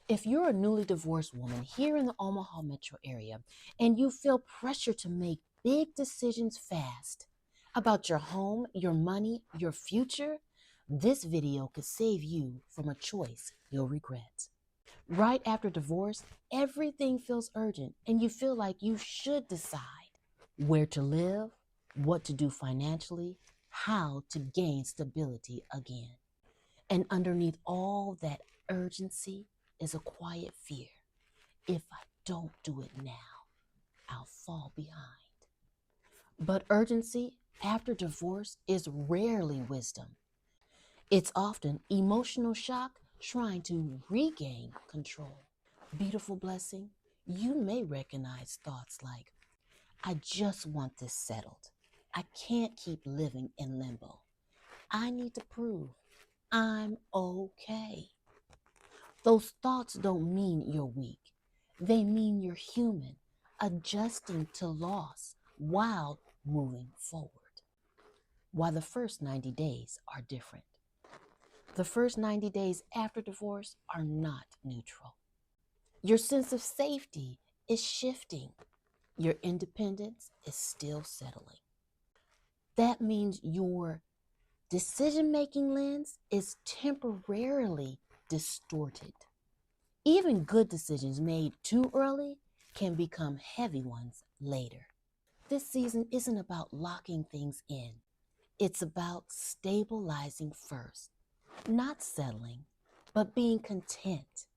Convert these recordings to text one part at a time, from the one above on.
If you're a newly divorced woman here in the Omaha Metro area and you feel pressure to make big decisions fast about your home, your money, your future, this video could save you from a choice you'll regret. Right after divorce, everything feels urgent and you feel like you should decide where to live, what to do financially, how to gain stability again. And underneath all that urgency is a quiet fear. If I don't do it now, I'll fall behind. But urgency after divorce is rarely wisdom. It's often emotional shock trying to regain control. Beautiful blessing, you may recognize thoughts like, I just want this settled. I can't keep living in limbo. I need to prove I'm okay. Those thoughts don't mean you're weak. They mean you're human, adjusting to loss while moving forward. While the first 90 days are different. The first 90 days after divorce are not neutral. Your sense of safety is shifting. Your independence is still settling. That means your decision-making lens is temporarily distorted. Even good decisions made too early can become heavy ones later. This season isn't about locking things in. It's about stabilizing first, not settling, but being content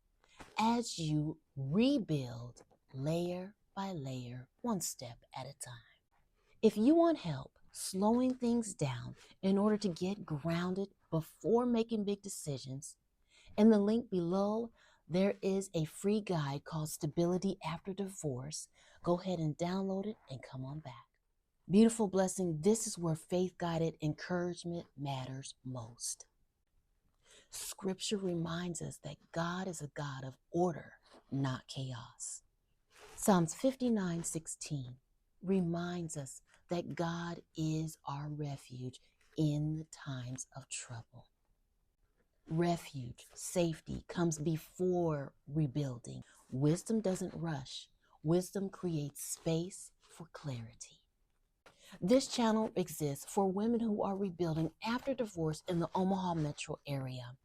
as you rebuild layer by layer, one step at a time. If you want help slowing things down in order to get grounded before making big decisions, in the link below, there is a free guide called Stability After Divorce. Go ahead and download it and come on back. Beautiful blessing, this is where faith-guided encouragement matters most. Scripture reminds us that God is a God of order, not chaos. Psalms 59:16 reminds us that God is our refuge in the times of trouble. Refuge, safety comes before rebuilding. Wisdom doesn't rush. Wisdom creates space for clarity. This channel exists for women who are rebuilding after divorce in the Omaha Metro area.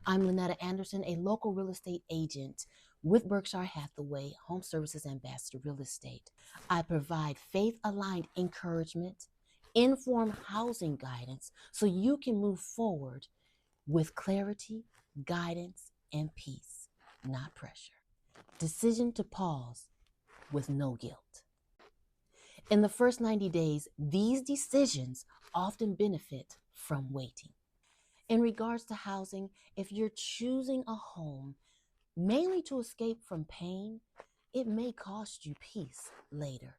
I'm Lynetta Anderson, a local real estate agent with Berkshire Hathaway Home Services Ambassador Real Estate. I provide faith-aligned encouragement, informed housing guidance so you can move forward with clarity, guidance, and peace, not pressure. Decision to pause with no guilt. In the first 90 days, these decisions often benefit from waiting. In regards to housing, if you're choosing a home mainly to escape from pain, it may cost you peace later.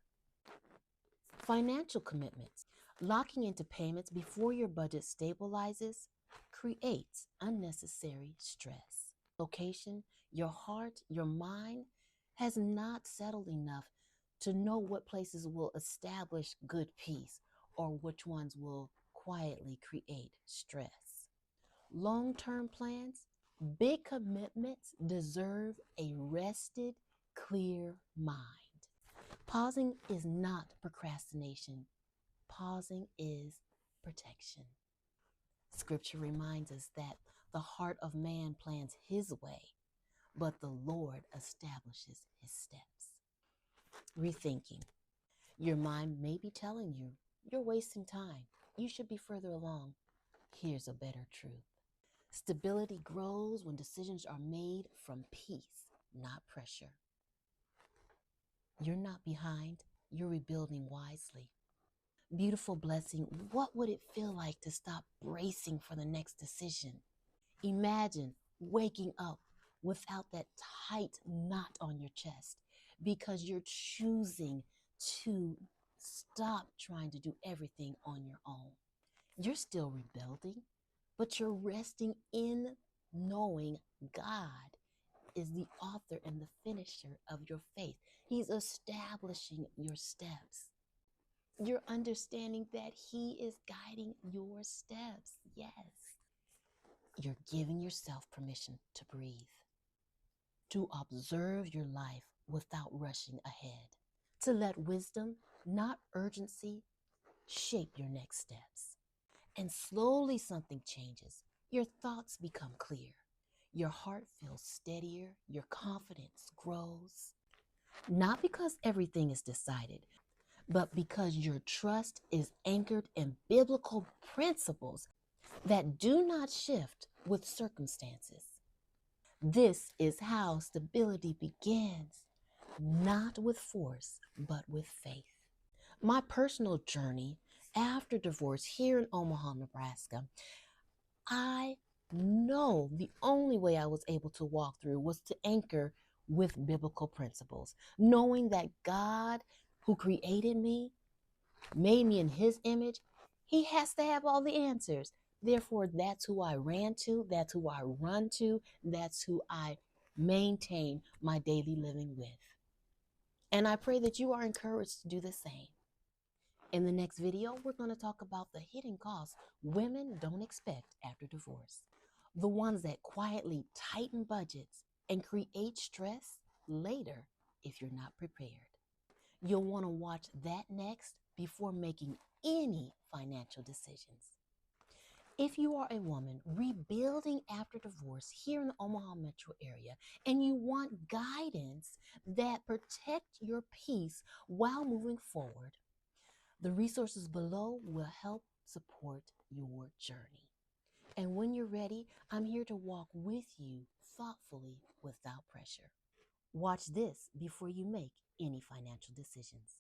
Financial commitments. Locking into payments before your budget stabilizes creates unnecessary stress. Location, your heart, your mind has not settled enough to know what places will establish good peace or which ones will quietly create stress. Long-term plans, big commitments deserve a rested, clear mind. Pausing is not procrastination. Pausing is protection. Scripture reminds us that the heart of man plans his way, but the Lord establishes his steps. Rethinking. Your mind may be telling you, you're wasting time. You should be further along. Here's a better truth. Stability grows when decisions are made from peace, not pressure. You're not behind. You're rebuilding wisely. Beautiful blessing, what would it feel like to stop bracing for the next decision? Imagine waking up without that tight knot on your chest because you're choosing to stop trying to do everything on your own. You're still rebuilding, but you're resting in knowing God is the author and the finisher of your faith. He's establishing your steps. You're understanding that he is guiding your steps. Yes. You're giving yourself permission to breathe, to observe your life without rushing ahead, to let wisdom, not urgency, shape your next steps. And slowly something changes. Your thoughts become clear. Your heart feels steadier. Your confidence grows. Not because everything is decided, but because your trust is anchored in biblical principles that do not shift with circumstances. This is how stability begins, not with force, but with faith. My personal journey after divorce here in Omaha, Nebraska, I know the only way I was able to walk through was to anchor with biblical principles, knowing that God, who created me, made me in his image, he has to have all the answers. Therefore, that's who I ran to, that's who I run to, that's who I maintain my daily living with. And I pray that you are encouraged to do the same. In the next video, we're going to talk about the hidden costs women don't expect after divorce. The ones that quietly tighten budgets and create stress later if you're not prepared. You'll want to watch that next before making any financial decisions. If you are a woman rebuilding after divorce here in the Omaha Metro area and you want guidance that protect your peace while moving forward, the resources below will help support your journey. And when you're ready, I'm here to walk with you thoughtfully without pressure. Watch this before you make any financial decisions.